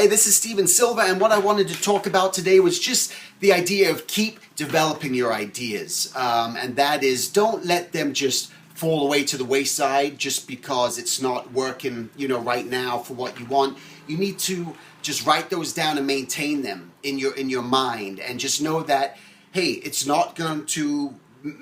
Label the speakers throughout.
Speaker 1: Hey, this is Steven Silva, and what I wanted to talk about today was just the idea of keep developing your ideas. And that is, don't let them just fall away to the wayside just because it's not working, right now for what you want. You need to just write those down and maintain them in your mind, and just know that, hey, it's not going to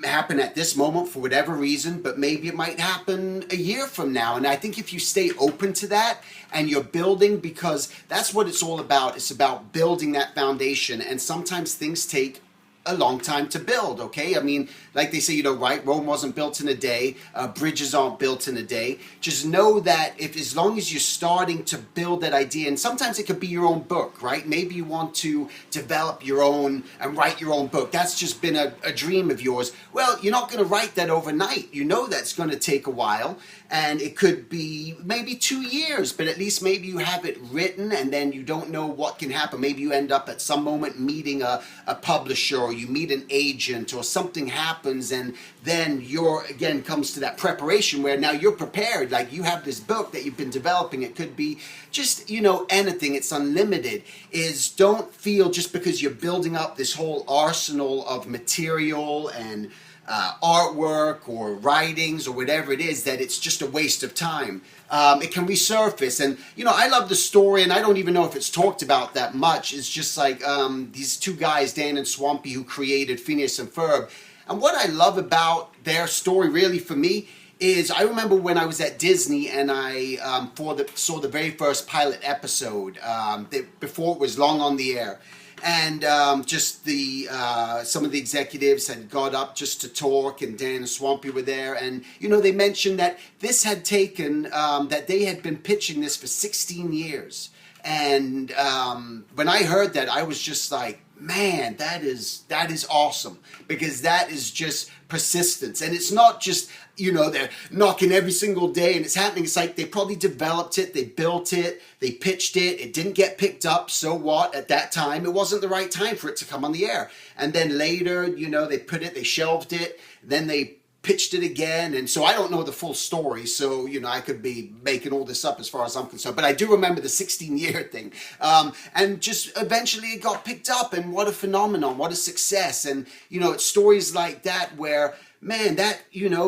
Speaker 1: happen at this moment for whatever reason, but maybe it might happen a year from now. And I think if you stay open to that and you're building, because that's what it's all about. It's about building that foundation, and sometimes things take a long time to build, okay? I mean, like they say, right? Rome wasn't built in a day. Bridges aren't built in a day. Just know that as long as you're starting to build that idea, and sometimes it could be your own book, right? Maybe you want to develop your own and write your own book. That's just been a dream of yours. Well, you're not going to write that overnight. You know that's going to take a while, and it could be maybe 2 years, but at least maybe you have it written, and then you don't know what can happen. Maybe you end up at some moment meeting a publisher, or you meet an agent, or something happens, and then again comes to that preparation where now you're prepared. Like, you have this book that you've been developing. It could be just anything. It's unlimited. Don't feel just because you're building up this whole arsenal of material and artwork or writings or whatever it is, that it's just a waste of time. It can resurface, and I love the story, and I don't even know if it's talked about that much. It's just like these two guys, Dan and Swampy, who created Phineas and Ferb. And what I love about their story, really, for me, is I remember when I was at Disney and I saw the very first pilot episode before it was long on the air. And just some of the executives had got up just to talk, and Dan and Swampy were there. And, they mentioned that this had taken, that they had been pitching this for 16 years. And when I heard that, I was just like, man, that is awesome, because that is just persistence. And it's not just, they're knocking every single day and it's happening. It's like they probably developed it, they built it, they pitched it, it didn't get picked up, so what? At that time, it wasn't the right time for it to come on the air. And then later, they shelved it, then they pitched it again. And so I don't know the full story, so I could be making all this up as far as I'm concerned, but I do remember the 16-year thing. And just eventually it got picked up, and what a phenomenon, what a success. And it's stories like that where, man, that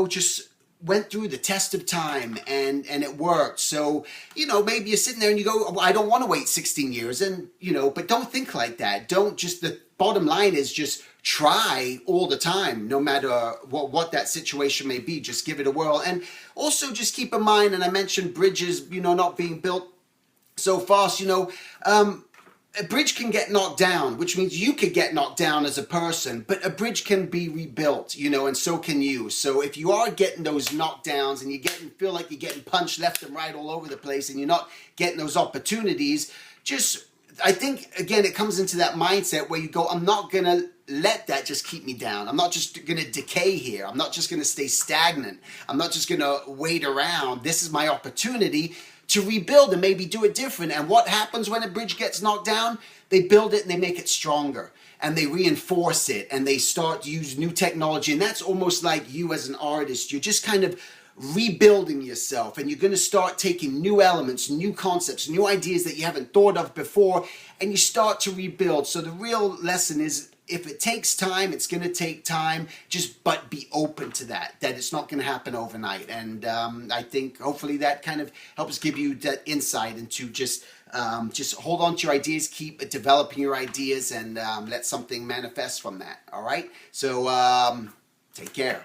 Speaker 1: just went through the test of time, and it worked. So maybe you're sitting there and you go, well, I don't want to wait 16 years, and but don't think like that. The bottom line is just try all the time, no matter what that situation may be. Just give it a whirl. And also just keep in mind, and I mentioned bridges, not being built so fast. A bridge can get knocked down, which means you could get knocked down as a person, but a bridge can be rebuilt, and so can you. So if you are getting those knockdowns and feel like you're getting punched left and right all over the place, and you're not getting those opportunities, I think, again, it comes into that mindset where you go, I'm not going to let that just keep me down. I'm not just going to decay here. I'm not just going to stay stagnant. I'm not just going to wait around. This is my opportunity to rebuild and maybe do it different. And what happens when a bridge gets knocked down? They build it and they make it stronger, and they reinforce it, and they start to use new technology. And that's almost like you as an artist. You're just kind of rebuilding yourself, and you're going to start taking new elements, new concepts, new ideas that you haven't thought of before, and you start to rebuild. So the real lesson is, if it takes time, it's going to take time, but be open to that it's not going to happen overnight. And I think hopefully that kind of helps give you that insight into just hold on to your ideas, keep developing your ideas, and let something manifest from that. All right? So take care.